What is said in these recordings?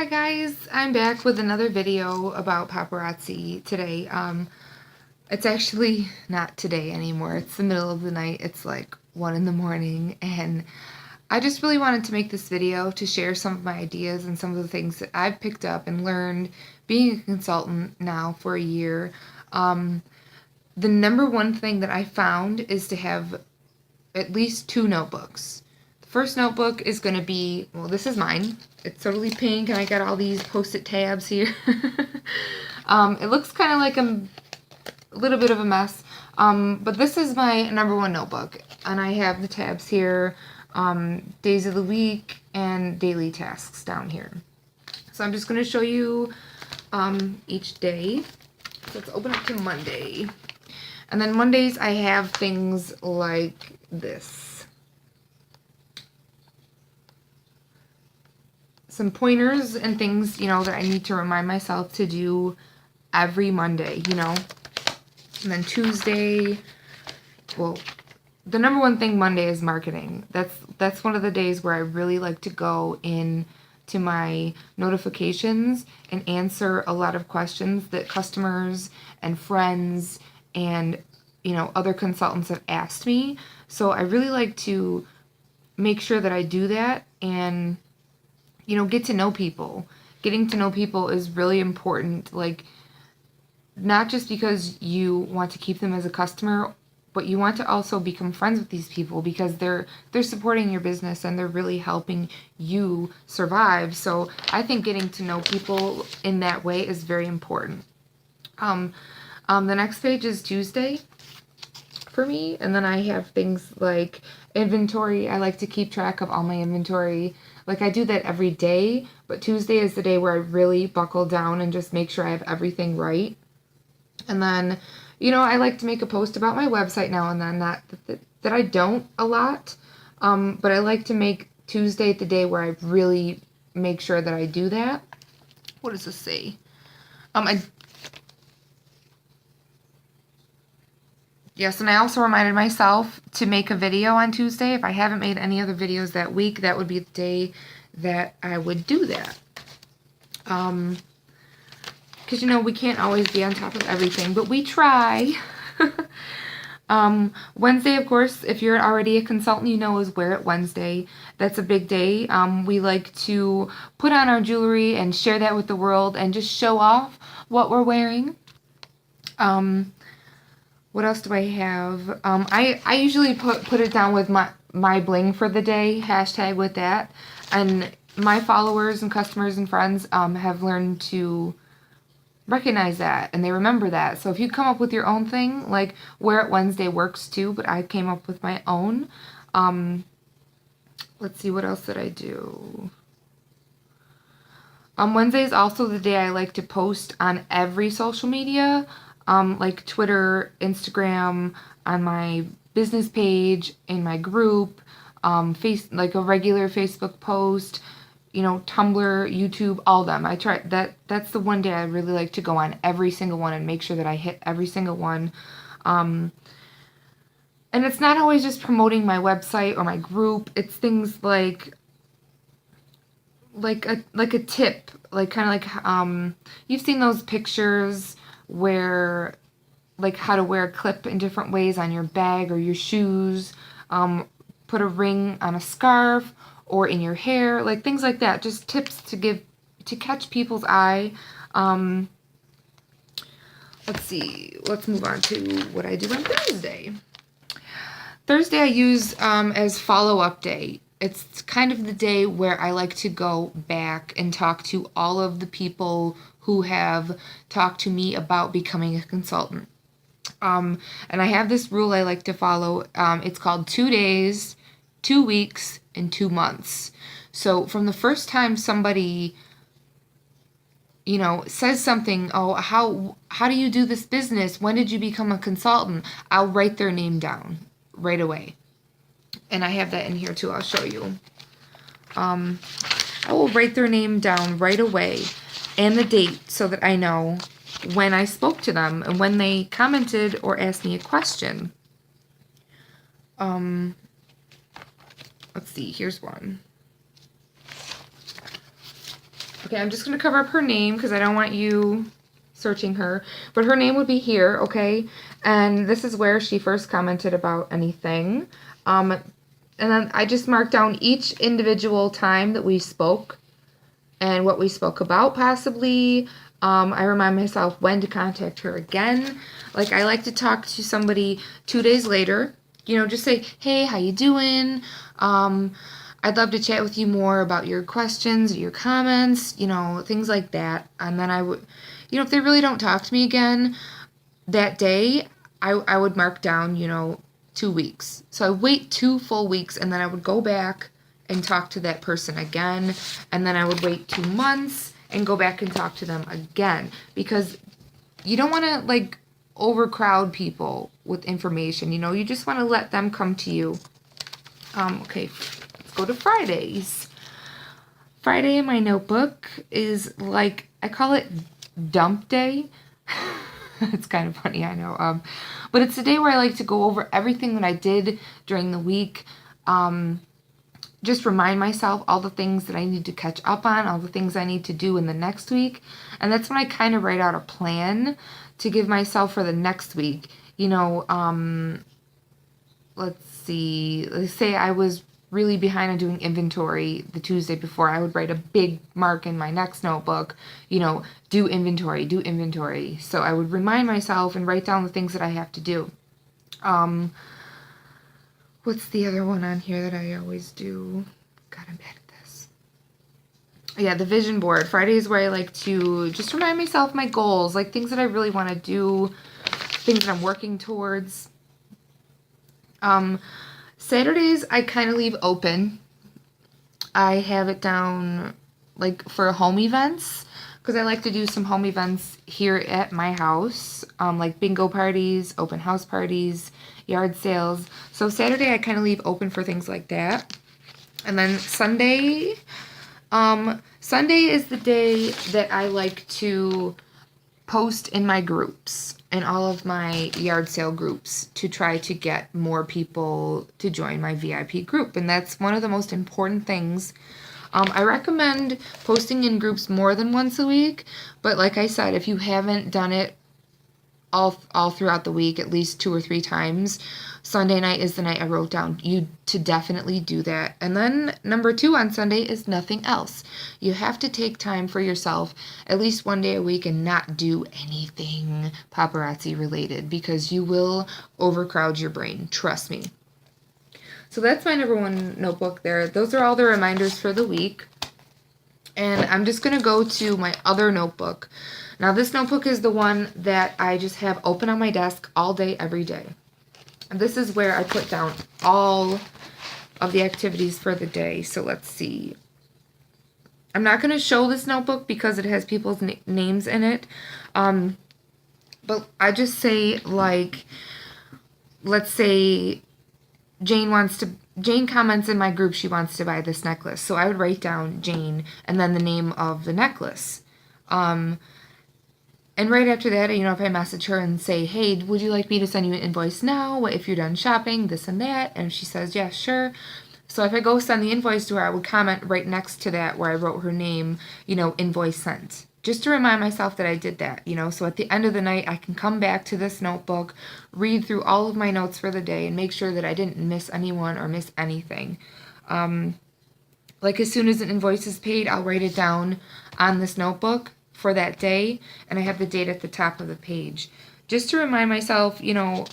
Hi guys, I'm back with another video about paparazzi today. It's actually not today anymore. It's the middle of the night. It's like 1 in the morning, and I just really wanted to make this video to share some of my ideas and some of the things that I've picked up and learned being a consultant now for a year. The number one thing that I found is to have at least 2 notebooks. The first notebook is going to be, well, this is mine. It's totally pink, and I got all these post-it tabs here. It looks kind of like a little bit of a mess, but this is my number one notebook, and I have the tabs here, days of the week and daily tasks down here. So I'm just going to show you each day. So let's open up to Monday. And then Mondays I have things like this. Some pointers and things, that I need to remind myself to do every Monday, And then Tuesday, well, the number one thing Monday is marketing. That's one of the days where I really like to go in to my notifications and answer a lot of questions that customers and friends and, other consultants have asked me. So I really like to make sure that I do that and get to know people. Getting to know people is really important, not just because you want to keep them as a customer, but you want to also become friends with these people because they're supporting your business and they're really helping you survive. So I think getting to know people in that way is very important. The next page is Tuesday for me, and then I have things like inventory. I like to keep track of all my inventory. I do that every day, but Tuesday is the day where I really buckle down and just make sure I have everything right. And then, I like to make a post about my website now and then. That I don't a lot, but I like to make Tuesday the day where I really make sure that I do that. What does this say? Yes, and I also reminded myself to make a video on Tuesday. If I haven't made any other videos that week, that would be the day that I would do that. Because, we can't always be on top of everything, but we try. Wednesday, of course, if you're already a consultant, is Wear It Wednesday. That's a big day. We like to put on our jewelry and share that with the world and just show off what we're wearing. What else do I have? I usually put it down with my bling for the day, hashtag with that. And my followers and customers and friends have learned to recognize that and they remember that. So if you come up with your own thing, like Wear It Wednesday works too, but I came up with my own. Let's see, what else did I do? Wednesday is also the day I like to post on every social media. Like Twitter, Instagram, on my business page, in my group, like a regular Facebook post, Tumblr, YouTube, all them. I try that's the one day I really like to go on every single one and make sure that I hit every single one. And it's not always just promoting my website or my group. It's things like a tip, you've seen those pictures where how to wear a clip in different ways on your bag or your shoes, put a ring on a scarf or in your hair, things like that. Just tips to catch people's eye. Let's see, let's move on to what I do on Thursday. Thursday I use as follow-up day. It's kind of the day where I like to go back and talk to all of the people who have talked to me about becoming a consultant. And I have this rule I like to follow. It's called 2 days, 2 weeks, and 2 months. So from the first time somebody, says something, oh, how do you do this business? When did you become a consultant? I'll write their name down right away. And I have that in here too. I'll show you. I will write their name down right away and the date so that I know when I spoke to them and when they commented or asked me a question. Let's see, here's one. Okay, I'm just going to cover up her name because I don't want you searching her. But her name would be here, okay? And this is where she first commented about anything. And then I just marked down each individual time that we spoke and what we spoke about possibly. I remind myself when to contact her again. Like, I like to talk to somebody 2 days later. You know, just say, hey, how you doing? I'd love to chat with you more about your questions, your comments, you know, things like that. And then I would, you know, if they really don't talk to me again that day, I would mark down, you know, 2 weeks. So I wait 2 full weeks, and then I would go back and talk to that person again. And then I would wait 2 months and go back and talk to them again. Because you don't want to, like, overcrowd people with information. You know, you just want to let them come to you. Okay, let's go to Fridays. Friday in my notebook is like, I call it dump day. It's kind of funny, I know. But it's the day where I like to go over everything that I did during the week. Just remind myself all the things that I need to catch up on, all the things I need to do in the next week. And that's when I kind of write out a plan to give myself for the next week. You know, let's see. Let's say I was really behind on doing inventory the Tuesday before. I would write a big mark in my next notebook, you know, do inventory, do inventory. So I would remind myself and write down the things that I have to do. What's the other one on here that I always do? God, I'm bad at this. Yeah, the vision board. Friday is where I like to just remind myself my goals, like things that I really want to do, things that I'm working towards. Saturdays, I kind of leave open. I have it down, like, for home events, because I like to do some home events here at my house, like bingo parties, open house parties, yard sales. So Saturday, I kind of leave open for things like that. And then Sunday, Sunday is the day that I like to post in my groups, in all of my yard sale groups, to try to get more people to join my VIP group. And that's one of the most important things. I recommend posting in groups more than once a week, but like I said, if you haven't done it all throughout the week, at least 2 or 3 times, Sunday night is the night I wrote down you to definitely do that. And then number 2 on Sunday is nothing else. You have to take time for yourself at least 1 day a week and not do anything paparazzi related, because you will overcrowd your brain. Trust me. So that's my number 1 notebook there. Those are all the reminders for the week. And I'm just going to go to my other notebook. Now, this notebook is the one that I just have open on my desk all day, every day. And this is where I put down all of the activities for the day. So let's see. I'm not going to show this notebook because it has people's names in it. But I just say, like, let's say Jane comments in my group she wants to buy this necklace. So I would write down Jane and then the name of the necklace. And right after that, you know, if I message her and say, hey, would you like me to send you an invoice now? What if you're done shopping, this and that? And she says, yeah, sure. So if I go send the invoice to her, I would comment right next to that where I wrote her name, you know, invoice sent. Just to remind myself that I did that, you know. So at the end of the night, I can come back to this notebook, read through all of my notes for the day, and make sure that I didn't miss anyone or miss anything. Like, as soon as an invoice is paid, I'll write it down on this notebook for that day, and I have the date at the top of the page, just to remind myself, you know,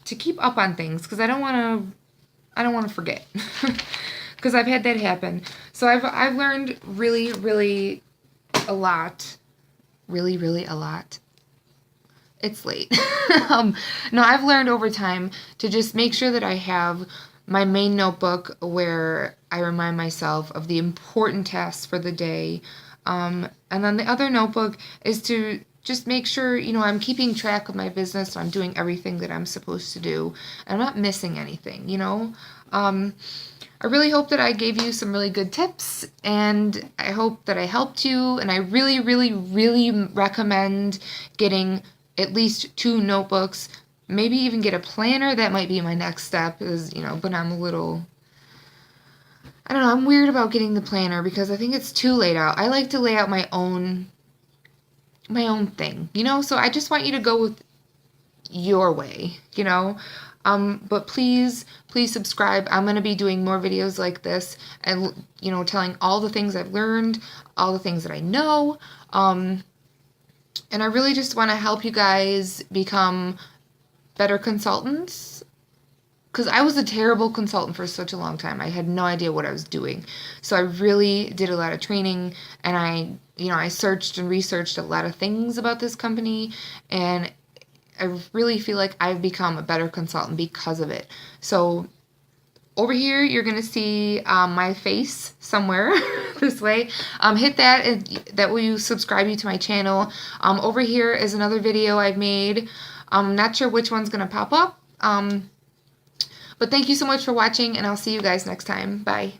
to keep up on things, because I don't want to forget, because I've had that happen. So I've learned really a lot, really a lot. It's late. No, I've learned over time to just make sure that I have my main notebook where I remind myself of the important tasks for the day. And then the other notebook is to just make sure, you know, I'm keeping track of my business. I'm doing everything that I'm supposed to do. And I'm not missing anything, you know. I really hope that I gave you some really good tips, and I hope that I helped you. And I really recommend getting at least 2 notebooks, maybe even get a planner. That might be my next step, is, you know, but I'm a little I don't know, I'm weird about getting the planner because I think it's too laid out. I like to lay out my own thing, you know? So I just want you to go with your way, you know? But please subscribe. I'm going to be doing more videos like this and, you know, telling all the things I've learned, all the things that I know. And I really just want to help you guys become better consultants, because I was a terrible consultant for such a long time. I had no idea what I was doing. So I really did a lot of training, and I searched and researched a lot of things about this company, and I really feel like I've become a better consultant because of it. So over here, you're going to see my face somewhere this way. Hit that, and that will subscribe you to my channel. Over here is another video I've made. I'm not sure which one's going to pop up. But thank you so much for watching, and I'll see you guys next time. Bye.